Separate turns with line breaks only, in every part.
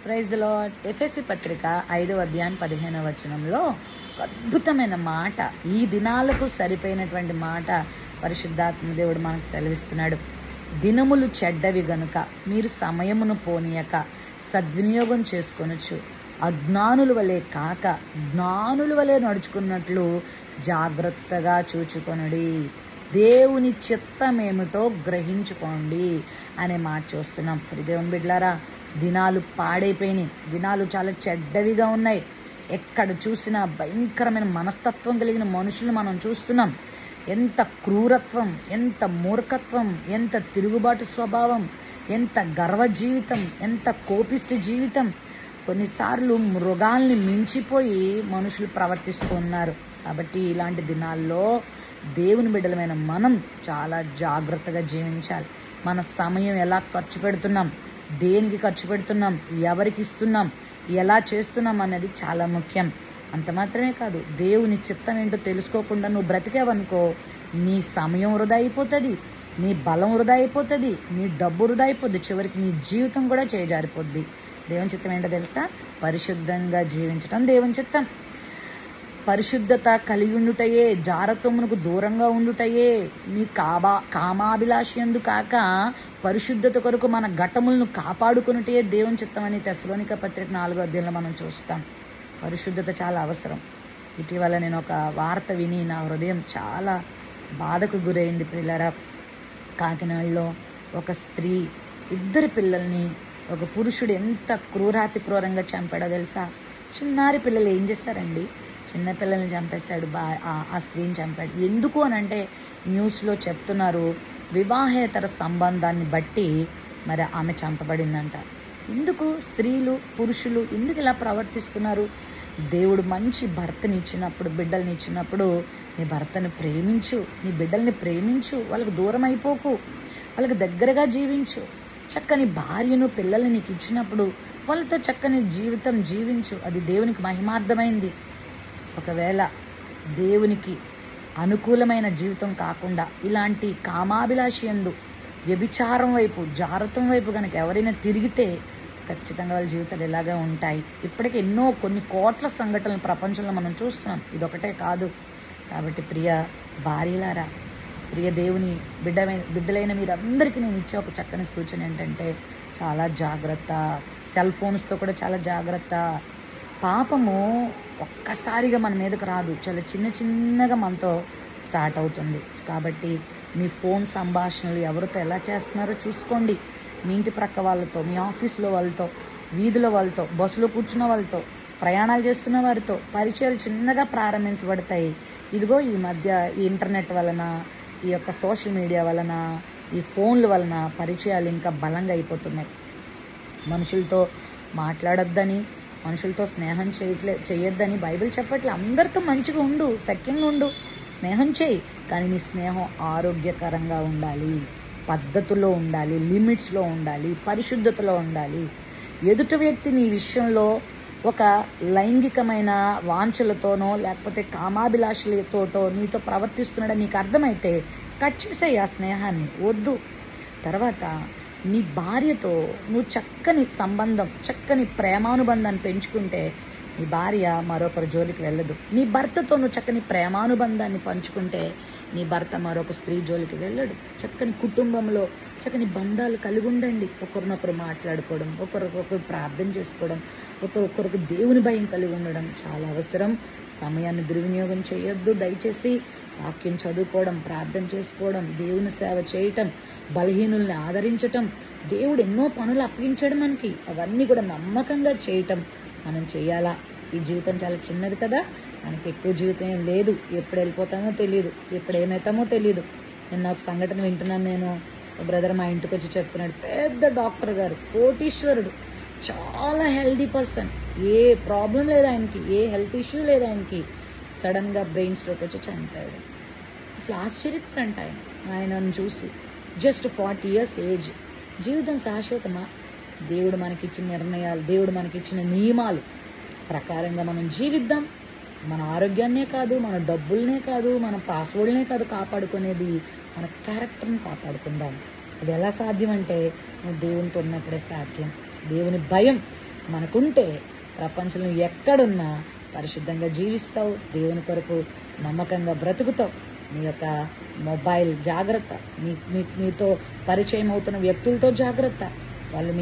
Praise the lord. ఎఫెసీ పత్రిక 5వ అధ్యాయం 15వ వచనంలో ఒక అద్భుతమైన మాట, ఈ దినాలకు సరిపోయినటువంటి మాట పరిశుద్ధాత్మ దేవుడు మనకు సెలవిస్తున్నాడు. దినములు చెడ్డవి గనుక మీరు సమయమును పోనీయక సద్వినియోగం చేసుకొనొచ్చు, అజ్ఞానుల వలె కాక జ్ఞానుల వలె నడుచుకున్నట్లు జాగ్రత్తగా చూచుకొనుడి, దేవుని చిత్తమేమిటో గ్రహించుకోండి అనే మాట చూస్తున్నాం. దేవుని బిడ్డలారా, దినాలు పాడైపోయినాయి, దినాలు చాలా చెడ్డవిగా ఉన్నాయి. ఎక్కడ చూసినా భయంకరమైన మనస్తత్వం కలిగిన మనుషులు మనం చూస్తున్నాం. ఎంత క్రూరత్వం, ఎంత మూర్ఖత్వం, ఎంత తిరుగుబాటు స్వభావం, ఎంత గర్వ జీవితం, ఎంత కోపిష్టి జీవితం. కొన్నిసార్లు మృగాల్ని మించిపోయి మనుషులు ప్రవర్తిస్తూ ఉన్నారు. కాబట్టి ఇలాంటి దినాల్లో దేవుని బిడ్డలమైన మనం చాలా జాగ్రత్తగా జీవించాలి. మన సమయం ఎలా ఖర్చు పెడుతున్నాం, దేనికి ఖర్చు పెడుతున్నాం, ఎవరికి ఇస్తున్నాం, ఎలా చేస్తున్నాం అనేది చాలా ముఖ్యం. అంత మాత్రమే కాదు, దేవుని చిత్తం ఏంటో తెలుసుకోకుండా నువ్వు బ్రతికేవనుకో, నీ సమయం వృధా అయిపోతుంది, నీ బలం వృధా అయిపోతుంది, నీ డబ్బు వృధా అయిపోద్ది, చివరికి నీ జీవితం కూడా చేజారిపోద్ది. దేవుని చిత్తం ఏంటో తెలుసా? పరిశుద్ధంగా జీవించటం దేవుని చిత్తం. పరిశుద్ధత కలిగి ఉండుటయే, జారత్వమునకు దూరంగా ఉండుటయే, మీ కామాభిలాషి యందు కాక పరిశుద్ధత కొరకు మన ఘటములను కాపాడుకున్నటే దేవుని చిత్తం అని తెస్సలోనిక పత్రిక 4వ అధ్యాయంలో మనం చూస్తాం. పరిశుద్ధత చాలా అవసరం. ఇటీవల నేను ఒక వార్త విని నా హృదయం చాలా బాధకు గురైంది. పిల్లరా, కాకినాడలో ఒక స్త్రీ 2 పిల్లల్ని ఒక పురుషుడు ఎంత క్రూరంగా చంపాడో తెలుసా? చిన్నారి పిల్లలు ఏం చేస్తారండి? చిన్నపిల్లల్ని చంపేశాడు, ఆ స్త్రీని చంపాడు. ఎందుకు అని అంటే న్యూస్లో చెప్తున్నారు, వివాహేతర సంబంధాన్ని బట్టి మరి ఆమె చంపబడిందంట. ఎందుకు స్త్రీలు పురుషులు ఎందుకు ఇలా ప్రవర్తిస్తున్నారు? దేవుడు మంచి భర్తని ఇచ్చినప్పుడు, బిడ్డల్ని ఇచ్చినప్పుడు నీ భర్తను ప్రేమించు, నీ బిడ్డల్ని ప్రేమించు, వాళ్ళకు దూరం అయిపోకు, వాళ్ళకి దగ్గరగా జీవించు. చక్కని భార్యను పిల్లల్ని నీకు ఇచ్చినప్పుడు వాళ్ళతో చక్కని జీవితం జీవించు. అది దేవునికి మహిమార్థమైంది. ఒకవేళ దేవునికి అనుకూలమైన జీవితం కాకుండా ఇలాంటి కామాభిలాషి యందు, వ్యభిచారం వైపు, జారత్వం వైపు కనుక ఎవరైనా తిరిగితే ఖచ్చితంగా వాళ్ళ జీవితాలు ఇలాగే ఉంటాయి. ఇప్పటికే కొన్ని కోట్ల సంఘటనలు ప్రపంచంలో మనం చూస్తున్నాం, ఇదొకటే కాదు. కాబట్టి ప్రియ భార్యలారా, ప్రియ దేవుని బిడ్డలైన మీరందరికీ నేను ఇచ్చే ఒక చక్కని సూచన ఏంటంటే చాలా జాగ్రత్త. సెల్ ఫోన్స్తో కూడా చాలా జాగ్రత్త. పాపము ఒక్కసారిగా మన మీదకు రాదు, చాలా చిన్నగా మనతో స్టార్ట్ అవుతుంది. కాబట్టి మీ ఫోన్ సంభాషణలు ఎవరితో ఎలా చేస్తున్నారో చూసుకోండి. మీ ఇంటి ప్రక్క వాళ్ళతో, మీ ఆఫీస్లో వాళ్ళతో, వీధిలో వాళ్ళతో, బస్సులో కూర్చున్న వాళ్ళతో, ప్రయాణాలు చేస్తున్న వారితో పరిచయాలు చిన్నగా ప్రారంభించబడతాయి. ఇదిగో ఈ మధ్య ఈ ఇంటర్నెట్ వలన, ఈ యొక్క సోషల్ మీడియా వలన, ఈ ఫోన్ల వలన పరిచయాలు ఇంకా బలంగా అయిపోతున్నాయి. మనుషులతో మాట్లాడొద్దని, మనుషులతో స్నేహం చేయొద్దని బైబిల్ చెప్పట్లే. అందరితో మంచిగా ఉండు, సఖ్యంగా ఉండు, స్నేహం చేయి. కానీ నీ స్నేహం ఆరోగ్యకరంగా ఉండాలి, పద్ధతిలో ఉండాలి, లిమిట్స్లో ఉండాలి, పరిశుద్ధతలో ఉండాలి. ఎదుటి వ్యక్తి నీ విషయంలో ఒక లైంగికమైన వాంఛలతోనో లేకపోతే కామాభిలాషలతోటో నీతో ప్రవర్తిస్తున్నాడని నీకు అర్థమైతే కట్ చేసేయి ఆ స్నేహాన్ని, వద్దు. తర్వాత నీ భార్యతో నువ్వు చక్కని సంబంధం, చక్కని ప్రేమానుబంధాన్ని పెంచుకుంటే నీ భార్య మరొకరి జోలికి వెళ్ళదు. నీ భర్తతో నువ్వు చక్కని ప్రేమానుబంధాన్ని పంచుకుంటే నీ భర్త మరొక స్త్రీ జోలికి వెళ్ళడు. చక్కని కుటుంబంలో చక్కని బంధాలు కలిగి ఉండండి. ఒకరినొకరు మాట్లాడుకోవడం, ఒకరికొకరు ప్రార్థన చేసుకోవడం, ఒకరికొకరికి దేవుని భయం కలిగి ఉండడం చాలా అవసరం. సమయాన్ని దుర్వినియోగం చేయొద్దు. దయచేసి వాక్యం చదువుకోవడం, ప్రార్థన చేసుకోవడం, దేవుని సేవ చేయటం, బలహీనుల్ని ఆదరించటం, దేవుడు ఎన్నో పనులు అప్పగించడం మనకి, అవన్నీ కూడా నమ్మకంగా చేయటం మనం చేయాలా. ఈ జీవితం చాలా చిన్నది కదా, మనకి ఎక్కువ జీవితం ఏం లేదు. ఎప్పుడు వెళ్ళిపోతామో తెలియదు, ఎప్పుడు ఏమవుతామో తెలియదు. నిన్న ఒక సంఘటన వింటున్నాను నేను. బ్రదర్ మా ఇంటికి వచ్చి చెప్తున్నాడు, పెద్ద డాక్టర్ గారు, కోటీశ్వరుడు, చాలా హెల్దీ పర్సన్, ఏ ప్రాబ్లం లేదు ఆయనకి, ఏ హెల్త్ ఇష్యూ లేదు ఆయనకి. సడన్గా బ్రెయిన్ స్ట్రోక్ వచ్చి చనిపోయాడు. అసలు ఆశ్చర్యపడంట ఆయనను చూసి. Just 40 years age. జీవితం శాశ్వతమా? దేవుడు మనకిచ్చిన నిర్ణయాలు, దేవుడు మనకిచ్చిన నియమాలు ప్రకారంగా మనం జీవిద్దాం. మన ఆరోగ్యాన్నే కాదు, మన డబ్బులనే కాదు, మన పాస్వర్డ్నే కాదు కాపాడుకునేది, మన క్యారెక్టర్ని కాపాడుకుందాం. అది ఎలా సాధ్యం అంటే నువ్వు దేవునితో ఉన్నప్పుడే సాధ్యం. దేవుని భయం మనకుంటే ప్రపంచంలో ఎక్కడున్నా పరిశుద్ధంగా జీవిస్తావు, దేవుని కొరకు నమ్మకంగా బ్రతుకుతావు. మీ యొక్క మొబైల్ జాగ్రత్త, మీతో పరిచయం అవుతున్న వ్యక్తులతో జాగ్రత్త. వాళ్ళు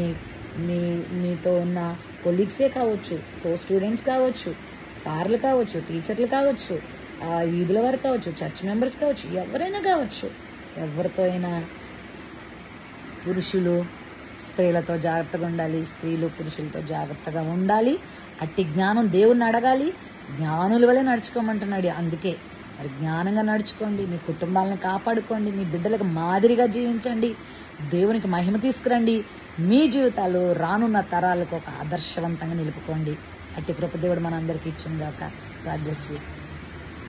మీతో ఉన్న కొలీగ్సే కావచ్చు, కో స్టూడెంట్స్ కావచ్చు, సార్లు కావచ్చు, టీచర్లు కావచ్చు, వీధుల వారు కావచ్చు, చర్చ్ మెంబర్స్ కావచ్చు, ఎవరైనా కావచ్చు. ఎవరితో అయినా పురుషులు స్త్రీలతో జాగ్రత్తగా ఉండాలి, స్త్రీలు పురుషులతో జాగ్రత్తగా ఉండాలి. అట్టి జ్ఞానం దేవుణ్ణి అడగాలి, జ్ఞానుల వల్లే నడుచుకోమంటున్నాడు. అందుకే మరి జ్ఞానంగా నడుచుకోండి, మీ కుటుంబాలను కాపాడుకోండి, మీ బిడ్డలకు మాదిరిగా జీవించండి, దేవునికి మహిమ తీసుకురండి. మీ జీవితాలు రానున్న తరాలకు ఒక ఆదర్శవంతంగా నిలుపుకోండి. అట్టి కృప దేవుడు మనందరికీ ఇచ్చిందాక. God bless you.